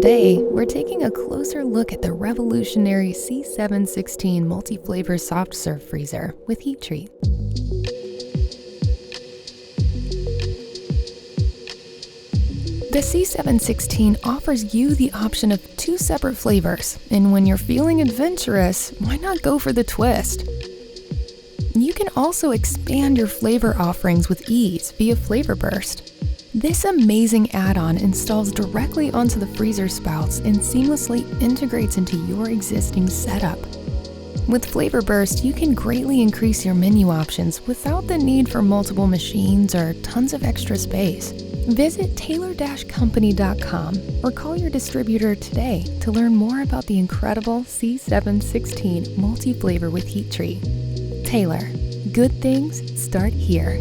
Today, we're taking a closer look at the revolutionary C716 multi-flavor soft serve freezer with heat treat. The C716 offers you the option of 2 separate flavors, and when you're feeling adventurous, why not go for the twist? You can also expand your flavor offerings with ease via Flavor Burst. This amazing add-on installs directly onto the freezer spouts and seamlessly integrates into your existing setup. With Flavor Burst, you can greatly increase your menu options without the need for multiple machines or tons of extra space. Visit taylor-company.com or call your distributor today to learn more about the incredible C716 multi-flavor with heat treat. Taylor, good things start here.